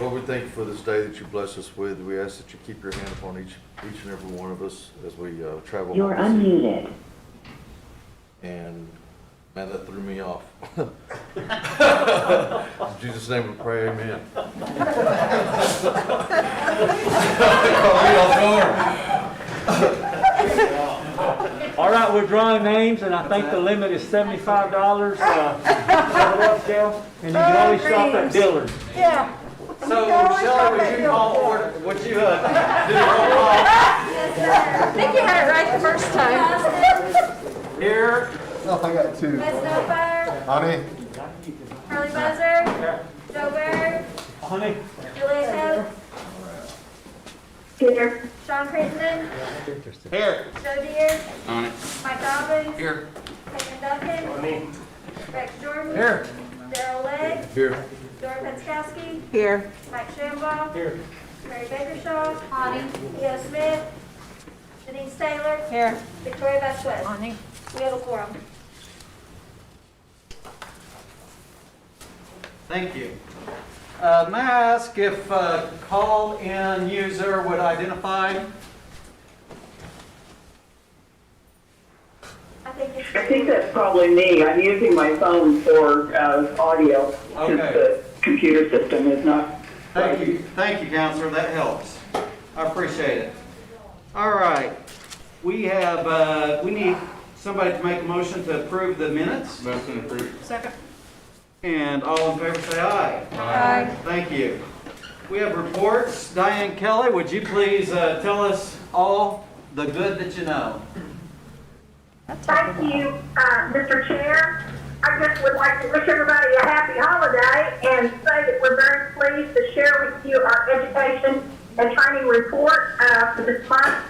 Lord, we thank you for this day that you bless us with. We ask that you keep your hand upon each and every one of us as we travel. You're unmuted. And man, that threw me off. In Jesus' name we pray, amen. All right, we're drawing names, and I think the limit is $75. And you can always stop at Dillard's. Yeah. So, Shelley, would you call order, would you do the roll call? I think you had it right the first time. Here, Oh, I got two. Wes Snowfire, Honey? Harley Buzzer, Joe Bird, Honey? Juliet Hope, Here. Sean Crittenden, here. Joe Deere, On it. Mike Robbins, Here. Peyton Duncan, Rex Jordan, Here. Daryl Legg, Here. Dory Penskowski, Here. Mike Shambaugh, Here. Mary Bakershaw, Leo Smith, Denise Taylor, Here. Victoria Vasquez. We have a quorum. Thank you. May I ask if call-in user would identify? I think it's. I think that's probably me. I'm using my phone for audio since Okay. the computer system is not. Thank you, Counselor, that helps. I appreciate it. All right, we have, we need somebody to make a motion to approve the minutes. Motion approved. Second. And all in favor say aye. Aye. Thank you. We have reports. Diane Kelly, would you please tell us all the good that you know? Thank you, Mr. Chair. I just would like to wish everybody a happy holiday and say that we're very pleased to share with you our education and training report for this month.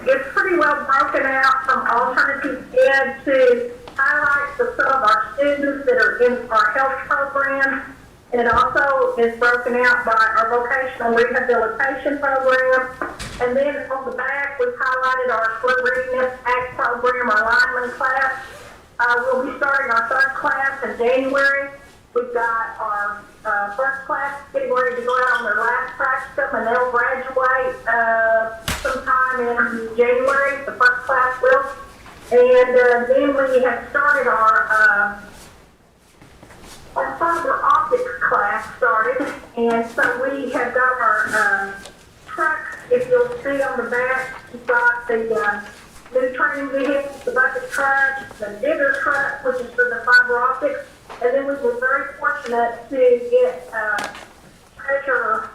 It's pretty well broken out from alternative ed to highlights of some of our students that are in our health program. And it also is broken out by our vocational rehabilitation program. And then on the back, we've highlighted our SLU Readiness Act program, our lineman class. We'll be starting our third class in January. We've got our first class getting ready to go out on their last practicum, and they'll graduate sometime in January, the first class will. And then we have started our fiber optics class started, and so we have got our trucks. If you'll see on the back, we've got the new training vehicles, the bucket truck, the digger truck, which is for the fiber optics, and then we were very fortunate to get Treasurer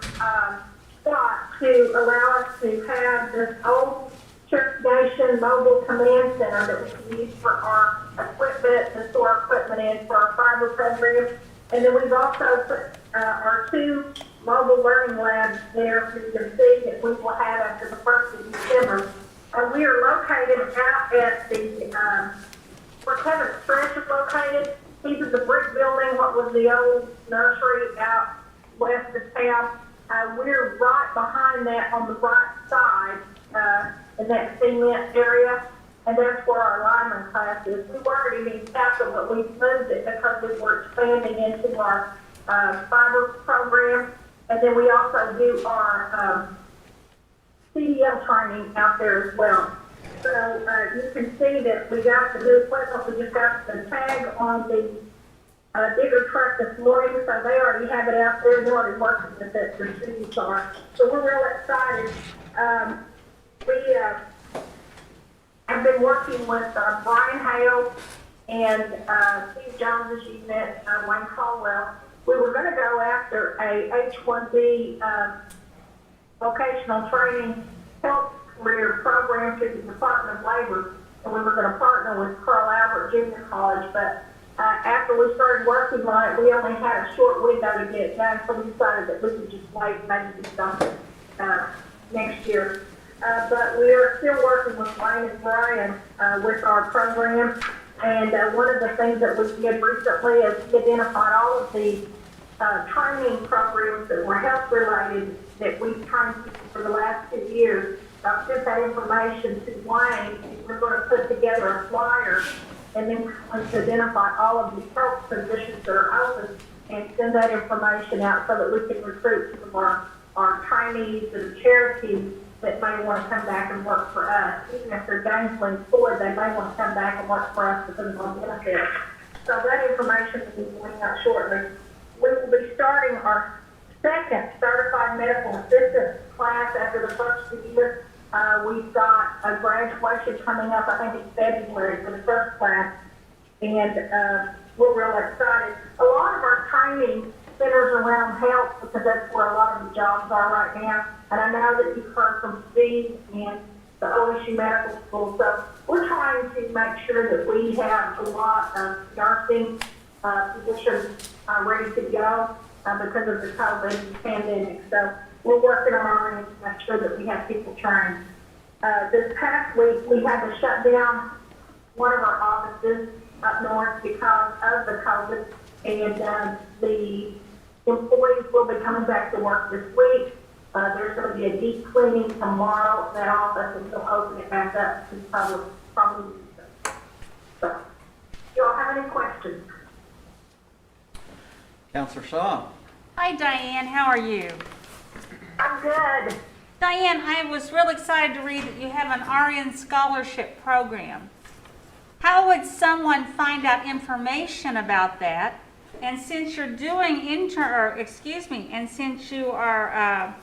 Scott to allow us to have this old Cherokee mobile command center that we can use for our equipment and store our equipment in for our fiber program. And then we've also put our two mobile learning labs there, so you can see that we will have after the 1st of December. We are located out at the, where Kevin Stretch is located. He's in the brick building, what was the old nursery out west of town. We're right behind that on the right side, in that cement area, and that's where our lineman class is. We were already in Castle, but we moved it because we were expanding into our fiber program, and then we also do our CDL training out there as well. So you can see that we got the new equipment. We just got the tag on the digger truck this morning, so they already have it out there. They're already working with it. The students are. So we're real excited. We have been working with Brian Hale and Steve Jones, as you met, Wayne Caldwell. We were going to go after a H-1B vocational training health career program through the Department of Labor, and we were going to partner with Carl Albert Junior College, but after we started working on it, we only had a short window to get it done, so we decided that we could just wait and maybe do something next year. But we are still working with Wayne and Brian with our program, and one of the things that we did recently is we identified all of the training programs that were health related that we've trained people for the last 2 years. I've sent that information to Wayne, and we're going to put together a flyer and then to identify all of the health positions that are open and send that information out so that we can recruit some of our trainees and Cherokee that may want to come back and work for us. Even if they're gainfully employed, they may want to come back and work for us because of our benefits. So that information will be going out shortly. We will be starting our second certified medical assistant class after the first of the year. We've got a graduation coming up, I think in February for the first class, and we're real excited. A lot of our training centers around health because that's where a lot of the jobs are right now. And I know that you've heard from Steve and the OSU Medical School, so we're trying to make sure that we have a lot of nursing positions ready to go because of the COVID pandemic. So we're working on our end to make sure that we have people trained. This past week, we had to shut down one of our offices up north because of the COVID, and the employees will be coming back to work this week. There's going to be a deep cleaning tomorrow of that office, and we'll open it back up to the public probably. So, do y'all have any questions? Counselor Shaw. Hi Diane, how are you? I'm good. Diane, I was real excited to read that you have an RN scholarship program. How would someone find out information about that? And since you're doing and since you are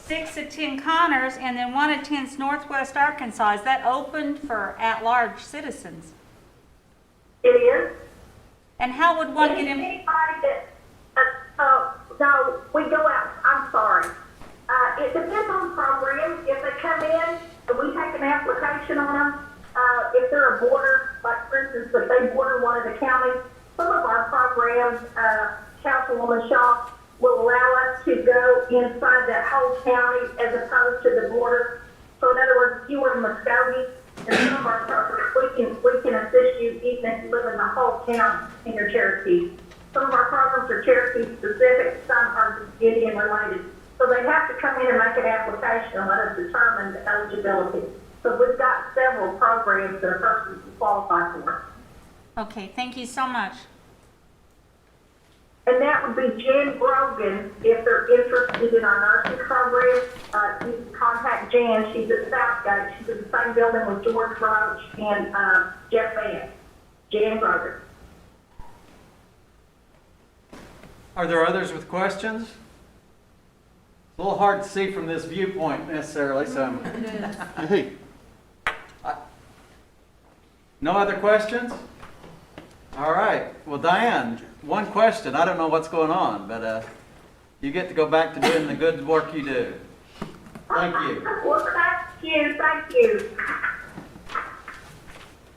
6 attend Connors and then 1 attends Northwest Arkansas, is that open for at-large citizens? It is. And how would one get in? Anybody that, no, we go out, I'm sorry. It depends on the program. If they come in and we take an application on them, if they're a border, like for instance, if they border one of the counties, some of our programs, Councilwoman Shaw, will allow us to go inside that whole county as opposed to the border. So in other words, if you were in Muskogee, and some of our programs, we can assist you even if you live in the whole county in your Cherokee. Some of our programs are Cherokee specific, some are Indian related. So they have to come in and make an application and let us determine the eligibility. So we've got several programs that a person can qualify for. Okay, thank you so much. And that would be Jan Brogan, if they're interested in our nursing program. You can contact Jan, she's at Southgate, she's in the same building with George Roach and Jeff Vance. Jan Brogan. Are there others with questions? It's a little hard to see from this viewpoint necessarily, so. Hey. No other questions? All right. Well, Diane, one question. I don't know what's going on, but you get to go back to doing the good work you do. Thank you. Well, thank you, thank you.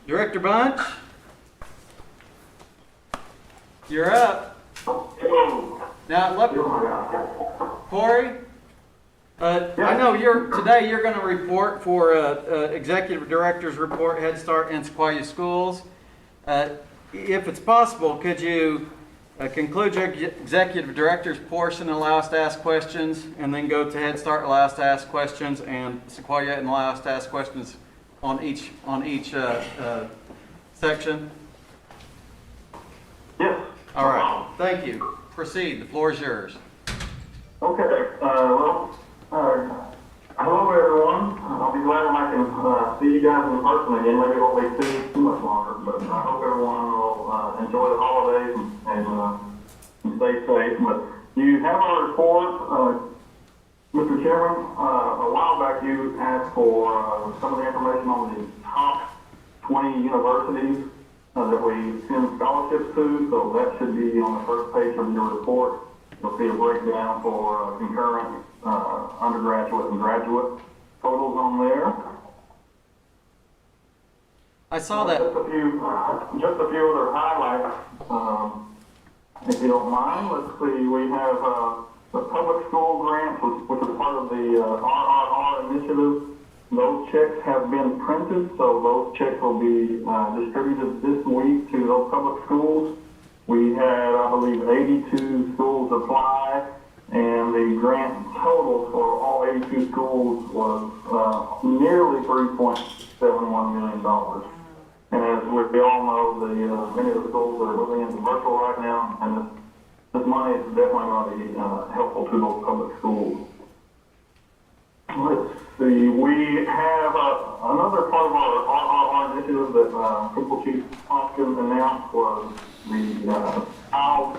Director Bunch? You're up. Now, look, Corey, I know today you're going to report for Executive Director's Report, Head Start and Sequoia Schools. If it's possible, could you conclude your Executive Director's portion and allow us to ask questions, and then go to Head Start and allow us to ask questions, and Sequoia and allow us to ask questions on each section? Yes. All right. Thank you. Proceed. The floor is yours. Okay. Hello everyone. I'll be glad when I can see you guys in person again. Maybe it won't be too much longer, but I hope everyone will enjoy the holidays and stay safe. But you have our report, Mr. Chairman. A while back you asked for some of the information on the top 20 universities that we send scholarships to, so that should be on the first page of your report. You'll see a breakdown for concurrent undergraduate and graduate totals on there. I saw that. Just a few other highlights, if you don't mind. Let's see, we have the public school grants, which is part of the RRR initiative. Those checks have been printed, so those checks will be distributed this week to those public schools. We had, I believe, 82 schools apply, and the grant total for all 82 schools was nearly $3.71 million. And as we all know, many of the schools are moving into virtual right now, money is definitely going to be helpful to those public schools. Let's see, we have another part of our initiative that Principal Chief Hopkins announced was the child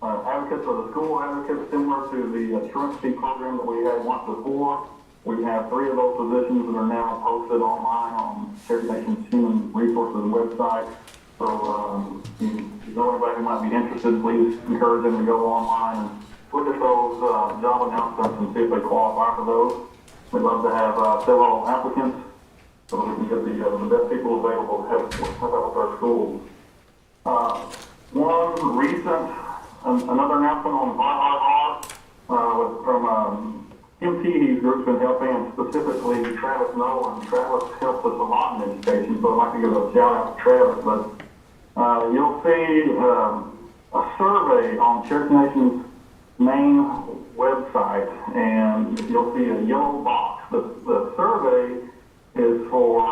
advocates or the school advocates, similar to the Cherokee program that we had once before. We have 3 of those positions that are now posted online on Cherokee Nation's Human Resources website. So if you know anybody who might be interested, please encourage them to go online and look at those job announcements and see if they qualify for those. We'd love to have several applicants so we can get the best people available to help out with our schools. One recent, another announcement on RRR was from MT's group's been helping, and specifically Travis Nolan. Travis helps us a lot in education, so I'd like to give a shout out to Travis. But you'll see a survey on Cherokee Nation's main website, and you'll see a yellow box. The survey is for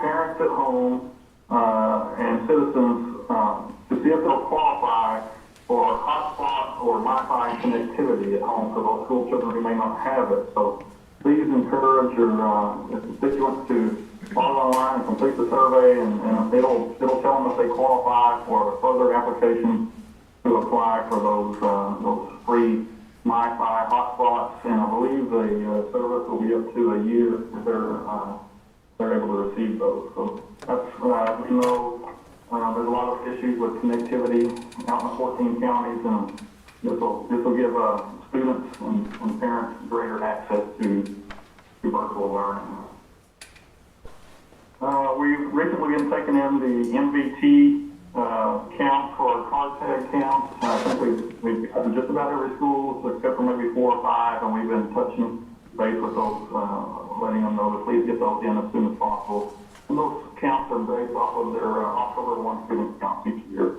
parents at home and citizens to see if they'll qualify for hotspot or Wi-Fi connectivity at home for those school children who may not have it. So please encourage your constituents to log online and complete the survey, and it'll tell them if they qualify for a further application to apply for those free Wi-Fi hotspots. And I believe the service will be up to a year if they're able to receive those. So that's we know. There's a lot of issues with connectivity out in the 14 counties, and this will give students and parents greater access to virtual learning. We've recently been taking in the MVT count for our card tag count. I think we've gotten just about every school except for maybe 4 or 5, and we've been touching base with those, letting them know to please get those in as soon as possible. And those counts are based off of their October 1 student counts each year.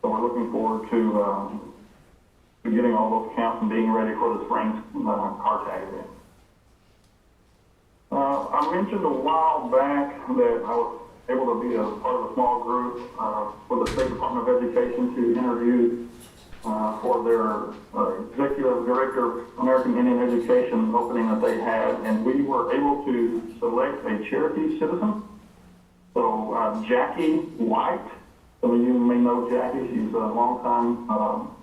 So we're looking forward to getting all those counts and being ready for the spring car tag event. I mentioned a while back that I was able to be a part of a small group for the State Department of Education to interview for their Executive Director of American Indian Education opening that they had, and we were able to select a Cherokee citizen. So Jackie White, some of you may know Jackie, she's a longtime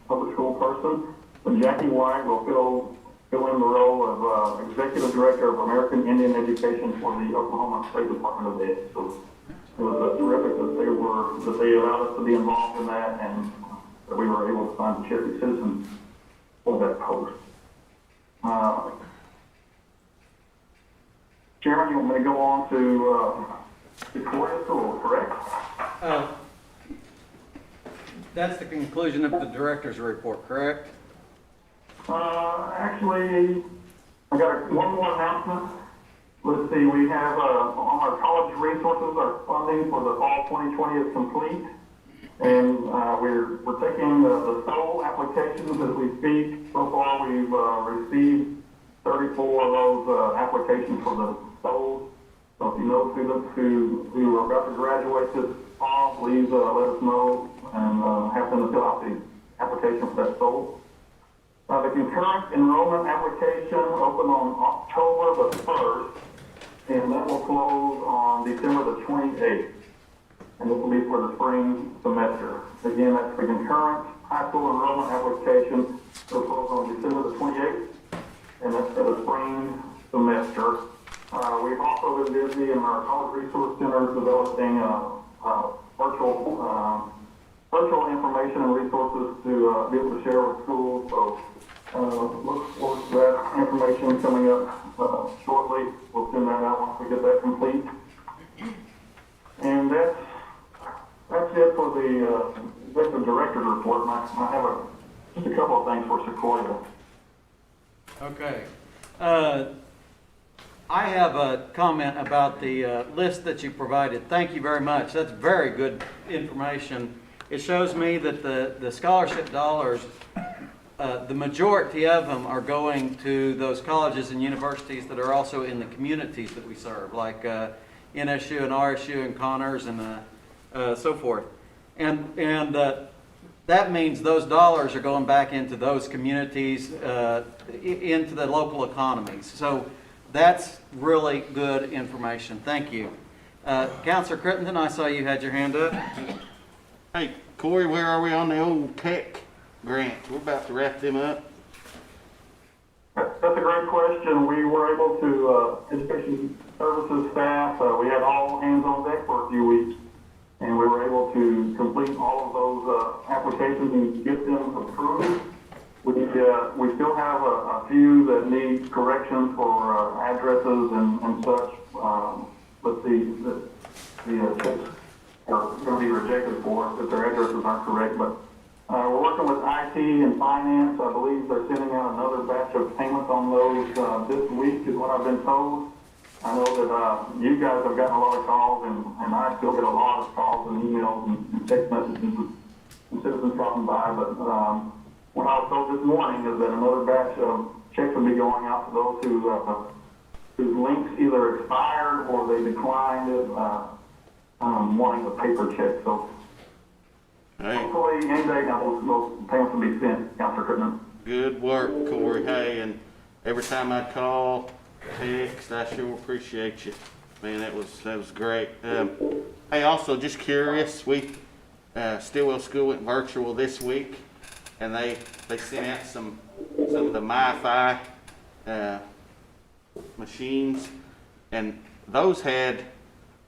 public school person. But Jackie White will fill in the role of Executive Director of American Indian Education for the Oklahoma State Department of Ed. So it was terrific that they allowed us to be involved in that, and that we were able to find a Cherokee citizen for that post. Chairman, you want me to go on to Victoria School, correct? That's the conclusion of the director's report, correct? Actually, I got one more announcement. Let's see, we have on our college resources, our funding for the fall 2020 is complete. And we're taking the SOL applications as we speak. So far, we've received 34 of those applications for the SOL. So if you know students who are about to graduate this fall, please let us know and have them fill out the application for that SOL. The concurrent enrollment application opened on October the 1st, and that will close on December the 28th. And this will be for the spring semester. Again, that's the concurrent high school enrollment application. It'll close on December the 28th, and that's for the spring semester. We've also been busy in our college resource centers developing virtual information and resources to be able to share with schools. So look forward to that information coming up shortly. We'll send that out once we get that complete. And that's it for the executive director's report. I have just a couple of things for Sequoia. Okay. I have a comment about the list that you provided. Thank you very much. That's very good information. It shows me that the scholarship dollars, the majority of them are going to those colleges and universities that are also in the communities that we serve, like NSU and RSU and Connors and so forth. And that means those dollars are going back into those communities, into the local economies. So that's really good information. Thank you. Councilor Crittenden, I saw you had your hand up. Hey, Corey, where are we on the old tech grant? We're about to wrap them up. That's a great question. We were able to, education services staff, we had all hands on deck for a few weeks, and we were able to complete all of those applications and get them approved. We still have a few that need corrections for addresses and such. Let's see, the checks are going to be rejected for us if their addresses aren't correct. But we're working with IT and finance. I believe they're sending out another batch of payments on those this week, is what I've been told. I know that you guys have gotten a lot of calls, and I still get a lot of calls and emails and text messages from citizens dropping by. But what I was told this morning is that another batch of checks will be going out to those whose links either expired or they declined it, wanting a paper check. So Hey, hopefully any day now those payments will be sent, Councilor Crittenden. good work, Corey. Hey, and every time I call, text, I sure appreciate you. Man, that was great. Hey, also just curious, Stillwell School went virtual this week, and they sent out some of the MiFi machines, and those had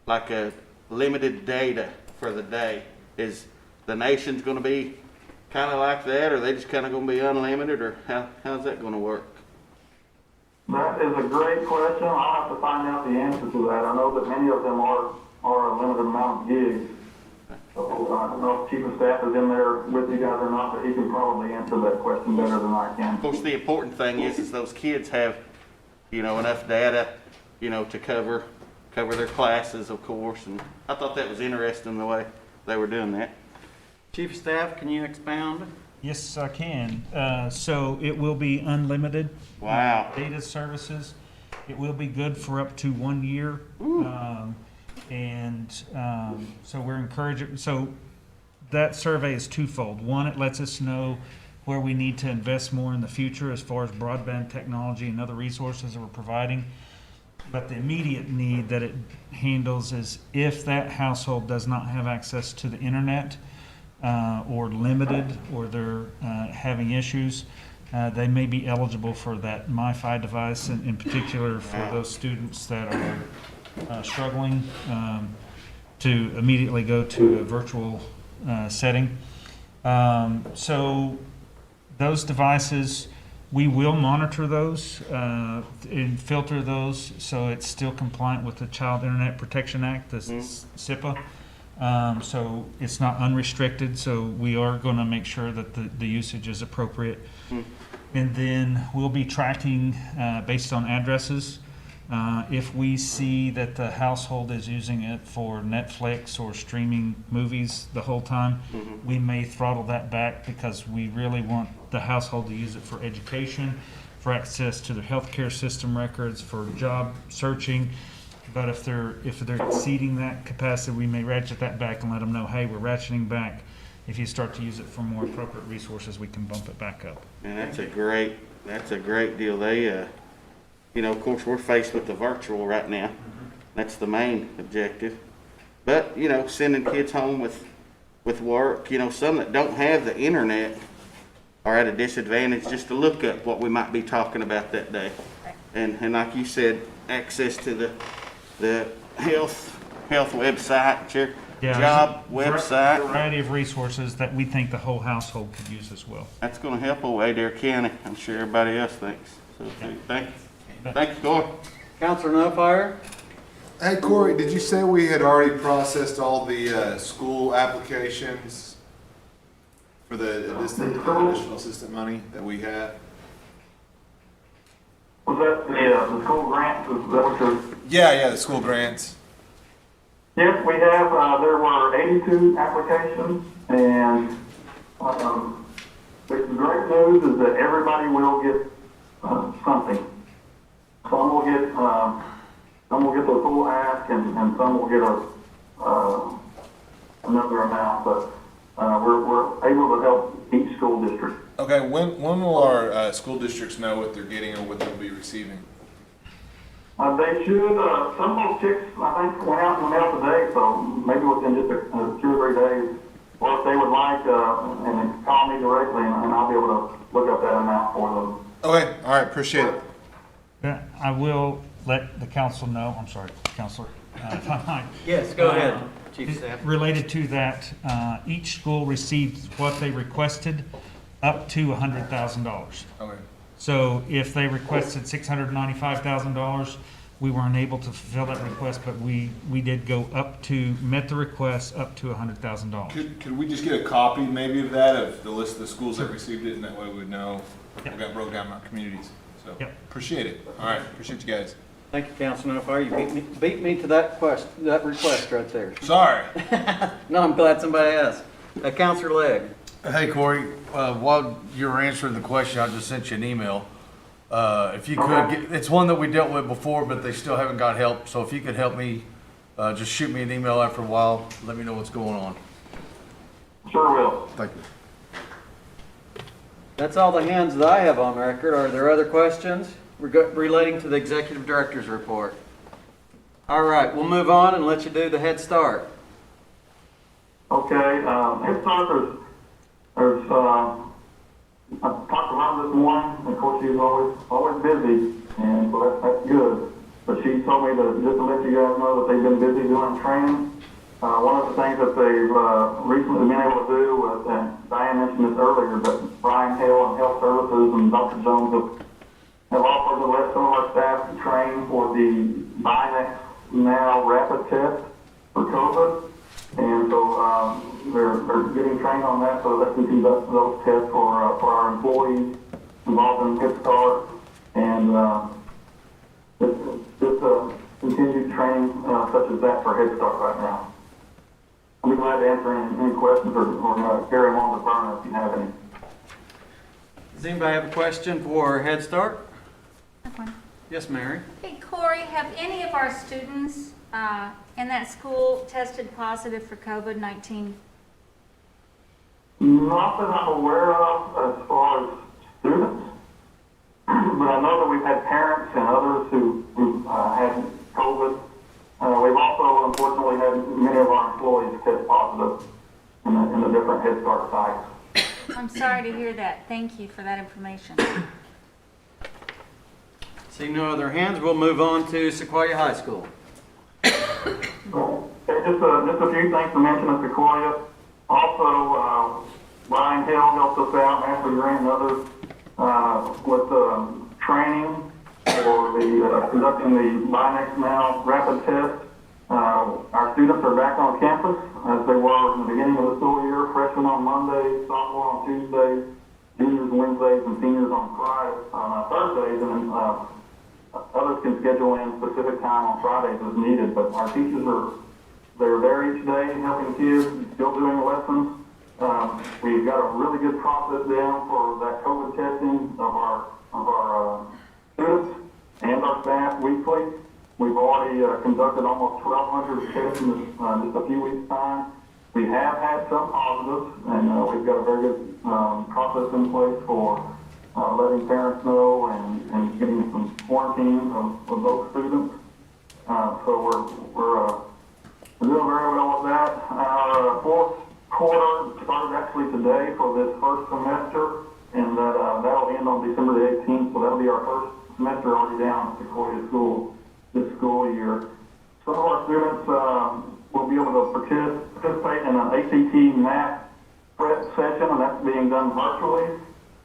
like a limited data for the day. Is the nation's going to be kind of like that, or are they just kind of going to be unlimited, or how's that going to work? That is a great question. I'll have to find out the answer to that. I know that many of them are a limited amount of gigs. So I don't know if Chief of Staff is in there with you guys or not, but he can probably answer that question better than I can. Of course, the important thing is those kids have, enough data, to cover their classes, of course. And I thought that was interesting the way they were doing that. Chief of Staff, can you expound? Yes, I can. So it will be unlimited. Wow. Data services. It will be good for up to 1 year. So we're encouraging. So that survey is twofold. One, it lets us know where we need to invest more in the future as far as broadband technology and other resources that we're providing. But the immediate need that it handles is if that household does not have access to the internet, or limited, or they're having issues, they may be eligible for that MiFi device, in particular for those students that are struggling to immediately go to a virtual setting. So those devices, we will monitor those and filter those so it's still compliant with the Child Internet Protection Act, the SIPA. So it's not unrestricted, so we are going to make sure that the usage is appropriate. And then we'll be tracking based on addresses. If we see that the household is using it for Netflix or streaming movies the whole time, we may throttle that back because we really want the household to use it for education, for access to their healthcare system records, for job searching. But if they're exceeding that capacity, we may ratchet that back and let them know, hey, we're ratcheting back. If you start to use it for more appropriate resources, we can bump it back up. And that's a great deal. They, of course, we're faced with the virtual right now. That's the main objective. But, sending kids home with work, some that don't have the internet are at a disadvantage just to look up what we might be talking about that day. And like you said, access to the health website, job website. Variety of resources that we think the whole household could use as well. That's going to help old Adair County. I'm sure everybody else thinks. So thank you. Thank you, Corey. Councilor Nofire? Hey Corey, did you say we had already processed all the school applications for the additional assistant money that we have? Was that the school grant? Is that what you're? Yeah, the school grants. Yes, we have. There were 82 applications, and the great news is that everybody will get something. Some will get the full ask, and some will get another amount. But we're able to help each school district. Okay, when will our school districts know what they're getting or what they'll be receiving? They should, some of those checks, I think, went out in the mail today, so maybe within just 2 or 3 days. Or if they would like, and then call me directly, and I'll be able to look up that amount for them. Okay, all right, appreciate it. I will let the council know, I'm sorry, Counselor, if I might. Yes, go ahead, Chief Staff. Related to that, each school received what they requested up to $100,000. Okay. So if they requested $695,000, we weren't able to fulfill that request, but we did go up to, met the request up to $100,000. Could we just get a copy maybe of that, of the list of the schools that received it, and that way we would know we got broke down by communities? So, Yep. appreciate it. All right, appreciate you guys. Thank you, Councilman Fire. You beat me to that request right there. Sorry. No, I'm glad somebody asked. Counselor Legg. Hey, Corey, while you were answering the question, I just sent you an email. If you could, it's one that we dealt with before, but they still haven't got help. So if you could help me, just shoot me an email after a while, let me know what's going on. Sure will. Thank you. That's all the hands that I have on record. Are there other questions relating to the executive director's report? All right, we'll move on and let you do the Head Start. Okay, Head Start, I've talked to her this morning, and of course she's always busy, and so that's good. But she told me just to let you guys know that they've been busy doing training. One of the things that they've recently been able to do was, and Diane mentioned this earlier, but Brian Hill and Health Services and Dr. Jones have offered to let some of our staff train for the Binex Now rapid test for COVID. And so they're getting trained on that so they can conduct those tests for our employees involved in Head Start. And just continued training such as that for Head Start right now. I'll be glad to answer any questions or carry them on the burner if you have any. Does anybody have a question for Head Start? Yes, Mary. Hey, Corey, have any of our students in that school tested positive for COVID-19? Not that I'm aware of as far as students, but I know that we've had parents and others who had COVID. We've also, unfortunately, had many of our employees test positive in the different Head Start sites. I'm sorry to hear that. Thank you for that information. Seeing no other hands, we'll move on to Sequoia High School. Just a few things to mention at Sequoia. Also, Brian Hill helped us out, Master Grant and others, with training for conducting the Binex Now rapid test. Our students are back on campus as they were in the beginning of the school year, freshmen on Monday, sophomore on Tuesday, juniors Wednesdays, and seniors on Thursdays, and then others can schedule in specific time on Fridays as needed. But our teachers they're there each day helping kids, still doing lessons. We've got a really good process down for that COVID testing of our students and our staff weekly. We've already conducted almost 1,200 tests in just a few weeks' time. We have had some positives, and we've got a very good process in place for letting parents know and getting some quarantine of those students. So we're doing very well with that. Our fourth quarter started actually today for this first semester, and that'll end on December the 18th. So that'll be our first semester already down at Sequoia School this school year. Some of our students will be able to participate in an ACT math prep session, and that's being done virtually.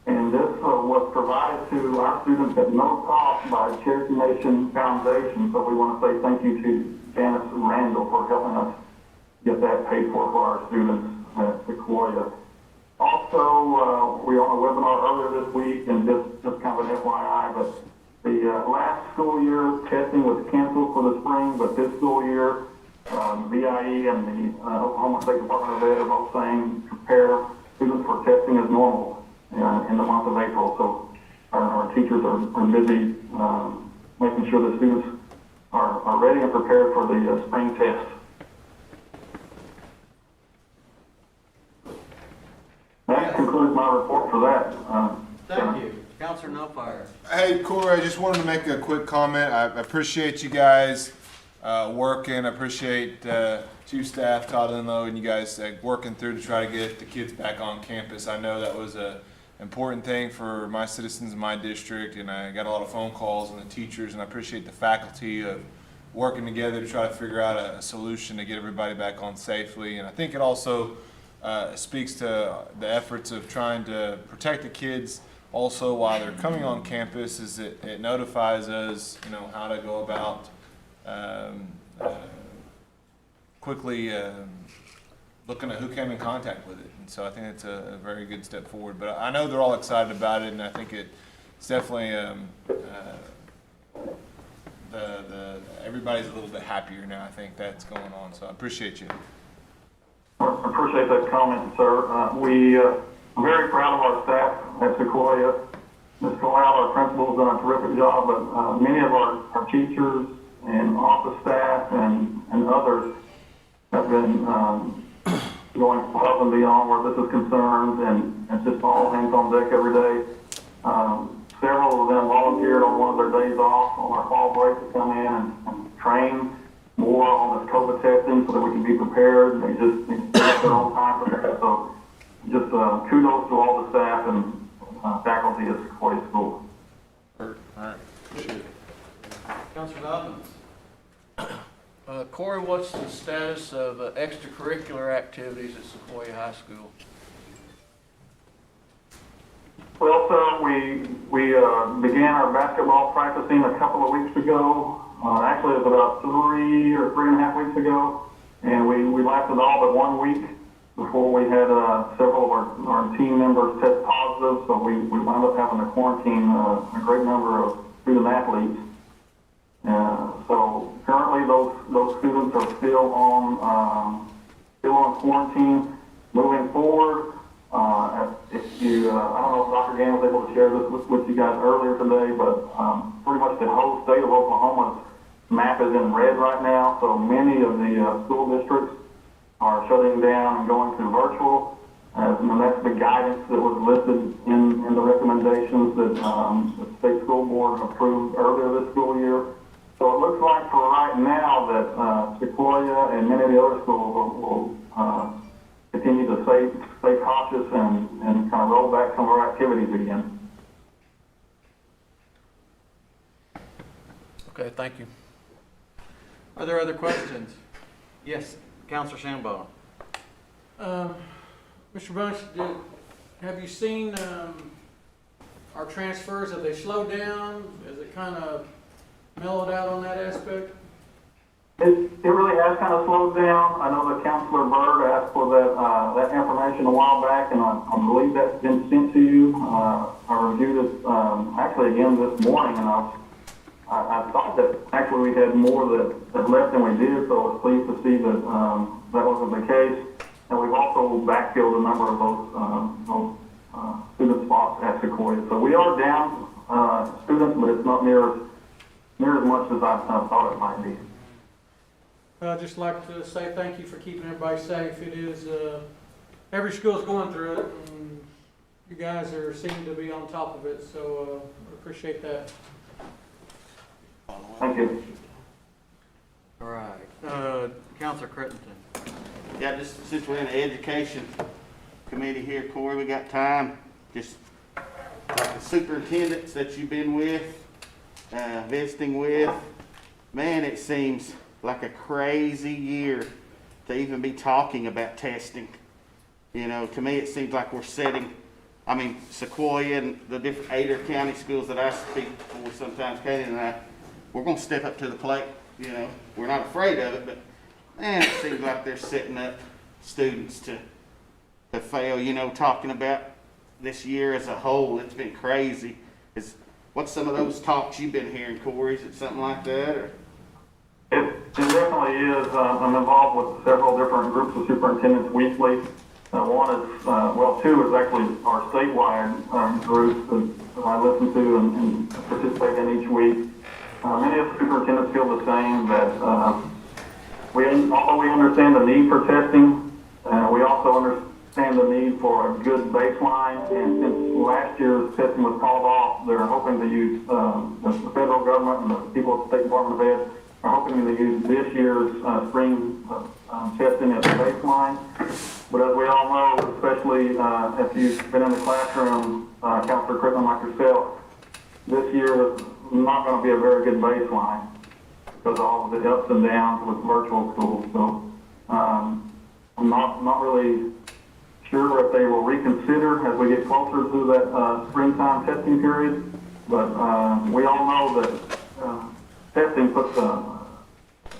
And this was provided to our students at no cost by the Cherokee Nation Foundation. So we want to say thank you to Janice Randall for helping us get that paid for our students at Sequoia. Also, we were on a webinar earlier this week, and just kind of an FYI, but the last school year testing was canceled for the spring, but this school year, VIE and the Oklahoma State Department of Ed are both saying prepare students for testing as normal in the month of April. So our teachers are busy making sure the students are ready and prepared for the spring test. concludes my report for that. Thank you. Counselor No Fire. Hey, Corey, I just wanted to make a quick comment. I appreciate you guys working. I appreciate Chief Staff Todd Enlow and you guys working through to try to get the kids back on campus. I know that was a important thing for my citizens in my district, and I got a lot of phone calls and the teachers, and I appreciate the faculty of working together to try to figure out a solution to get everybody back on safely. And I think it also speaks to the efforts of trying to protect the kids also while they're coming on campus. Is it notifies us, how to go about quickly looking at who came in contact with it. And so I think it's a very good step forward. But I know they're all excited about it, and I think it's definitely everybody's a little bit happier now. I think that's going on. So I appreciate you. I appreciate that comment, sir. I'm very proud of our staff at Sequoia. Ms. Cloud, our principal's done a terrific job, but many of our teachers and office staff and others have been going above and beyond where this is concerned, and it's just all hands on deck every day. Several of them volunteered on one of their days off on our fall break to come in and train more on this COVID testing so that we can be prepared. They just set their own time for that. So just kudos to all the staff and faculty at Sequoia School. All right. Appreciate it. Counselor Dobbins. Corey, what's the status of extracurricular activities at Sequoia High School? Well, sir, we began our basketball practicing a couple of weeks ago. Actually, it was about 3 or 3.5 weeks ago, and we lasted all but 1 week before we had several of our team members test positive. So we wound up having to quarantine a great number of student athletes. So currently, those students are still on quarantine. Moving forward, if you, I don't know if Dr. Gann was able to share this with you guys earlier today, but pretty much the whole state of Oklahoma's map is in red right now. So many of the school districts are shutting down and going to virtual. And that's the guidance that was listed in the recommendations that the state school board approved earlier this school year. So it looks like for right now that Sequoia and many of the other schools will continue to stay cautious and kind of roll back some of our activities again. Okay, thank you. Are there other questions? Yes, Counselor Shambaugh. Mr. Bunch, have you seen our transfers? Have they slowed down? Has it kind of mellowed out on that aspect? It really has kind of slowed down. I know that Councilor Byrd asked for that information a while back, and I believe that's been sent to you. I reviewed it actually again this morning, and I thought that actually we had more that left than we did, so I was pleased to see that that wasn't the case. And we've also backfilled a number of those student spots at Sequoia. So we are down students, but it's not near as much as I thought it might be. I'd just like to say thank you for keeping everybody safe. It is, every school is going through it, and you guys seem to be on top of it, so I appreciate that. Thank you. All right. Counselor Crittenton. Yeah, just since we're in the education committee here, Corey, we got time. Just like the superintendents that you've been with, visiting with, man, it seems like a crazy year to even be talking about testing. You know, to me, it seems like we're Sequoia and the different Adair County schools that I speak for sometimes, Katie and I, we're going to step up to the plate. You know, we're not afraid of it, but man, it seems like they're setting up students to fail. You know, talking about this year as a whole, it's been crazy. What's some of those talks you've been hearing, Corey? Is it something like that, or? It definitely is. I'm involved with several different groups of superintendents weekly. One is, two is actually our statewide group that I listen to and participate in each week. Many of the superintendents feel the same, that although we understand the need for testing, we also understand the need for a good baseline, and since last year's testing was called off, they're hoping to use, the federal government and the people at the State Department of Ed are hoping to use this year's spring testing as a baseline. But as we all know, especially if you've been in the classroom, Counselor Crittenden like yourself, this year is not going to be a very good baseline because of all of the ups and downs with virtual school. So I'm not really sure if they will reconsider as we get closer to that springtime testing period. But we all know that testing puts a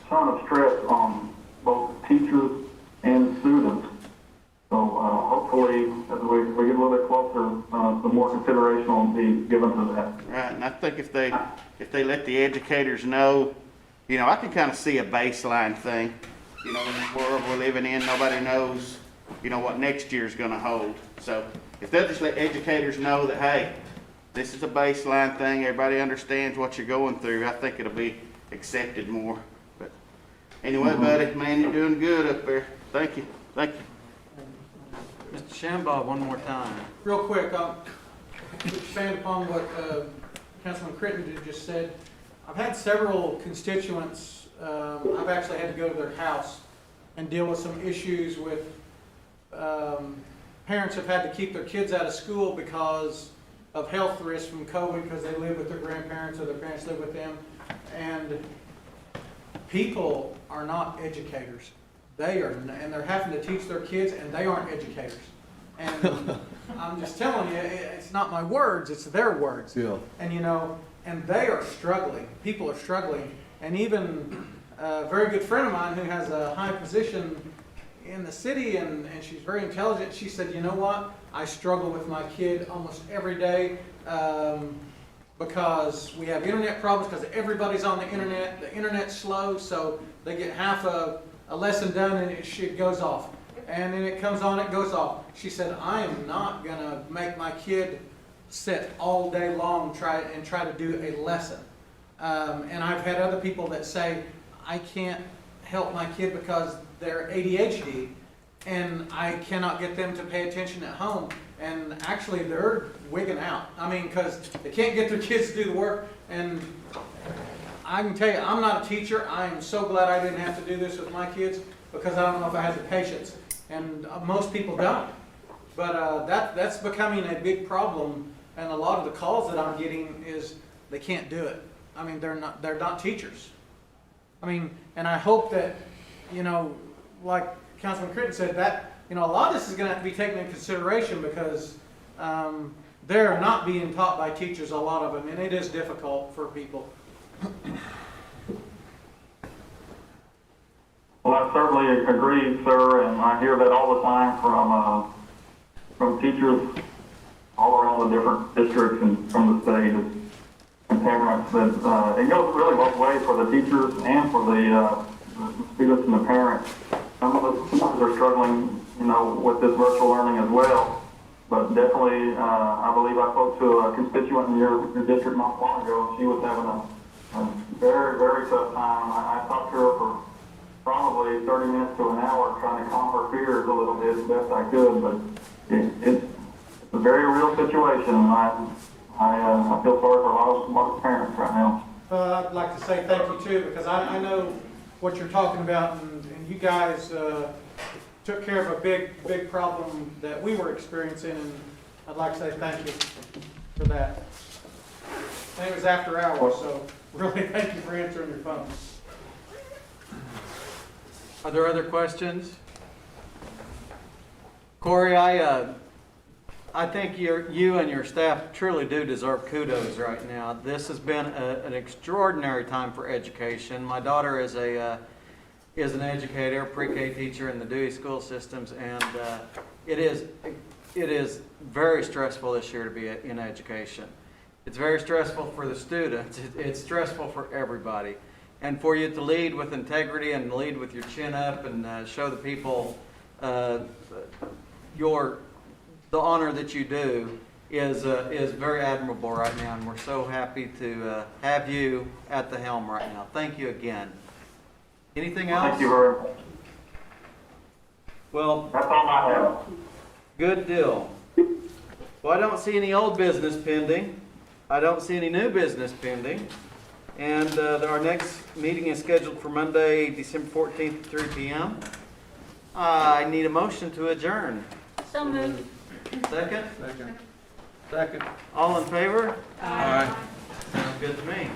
ton of stress on both teachers and students. So hopefully, as we get a little bit closer, some more consideration will be given to that. Right, and I think if they let the educators know, you know, I can kind of see a baseline thing. You know, in the world we're living in, nobody knows, you know, what next year's going to hold. So if they'll just let educators know that, hey, this is a baseline thing, everybody understands what you're going through, I think it'll be accepted more. But anyway, buddy, man, you're doing good up there. Thank you. Thank you. Mr. Shambaugh, one more time. Real quick, to expand upon what Councilman Crittenden just said, I've had several constituents, I've actually had to go to their house and deal with some issues with parents have had to keep their kids out of school because of health risks from COVID, because they live with their grandparents or their parents live with them. And people are not educators. They are, and they're having to teach their kids, and they aren't educators. And I'm just telling you, it's not my words, it's their words. Yeah. And you know, and they are struggling. People are struggling. And even a very good friend of mine who has a high position in the city, and she's very intelligent, she said, you know what? I struggle with my kid almost every day because we have internet problems, because everybody's on the internet. The internet's slow, so they get half a lesson done and it goes off. And then it comes on, it goes off. She said, I am not going to make my kid sit all day long try to do a lesson. And I've had other people that say, I can't help my kid because they're ADHD and I cannot get them to pay attention at home. And actually they're wigging out. I mean, because they can't get their kids to do the work. And I can tell you, I'm not a teacher. I am so glad I didn't have to do this with my kids because I don't know if I had the patience. And most people don't. But that's becoming a big problem. And a lot of the calls that I'm getting is they can't do it. I mean, they're not teachers. I mean, and I hope that, you know, like Councilman Crittenden said, that, you know, a lot of this is going to have to be taken into consideration because they're not being taught by teachers, a lot of them, and it is difficult for people. Well, I certainly agree, sir, and I hear that all the time from teachers all around the different districts and from the state and parents that it goes really both ways for the teachers and for the students and the parents. Some of the teachers are struggling, you know, with this virtual learning as well. But definitely, I believe I spoke to a constituent in your district not long ago, and she was having a very, very tough time. I talked to her for probably 30 minutes to an hour trying to calm her fears a little bit as best I could, but it's a very real situation. I feel sorry for a lot of parents right now. I'd like to say thank you too, because I know what you're talking about, and you guys took care of a big problem that we were experiencing, and I'd like to say thank you for that. And it was after hours, so really thank you for answering your phone. Are there other questions? Corey, I think you and your staff truly do deserve kudos right now. This has been an extraordinary time for education. My daughter is an educator, pre-K teacher in the Dewey school systems, and it is very stressful this year to be in education. It's very stressful for the students. It's stressful for everybody. And for you to lead with integrity and lead with your chin up and show the people the honor that you do is very admirable right now, and we're so happy to have you at the helm right now. Thank you again. Anything else? Thank you very much. Well, That's all I have. Good deal. Well, I don't see any old business pending. I don't see any new business pending. And our next meeting is scheduled for Monday, December 14th at 3 p.m. I need a motion to adjourn. So moved. Second? Second. All in favor? Aye. Sounds good to me.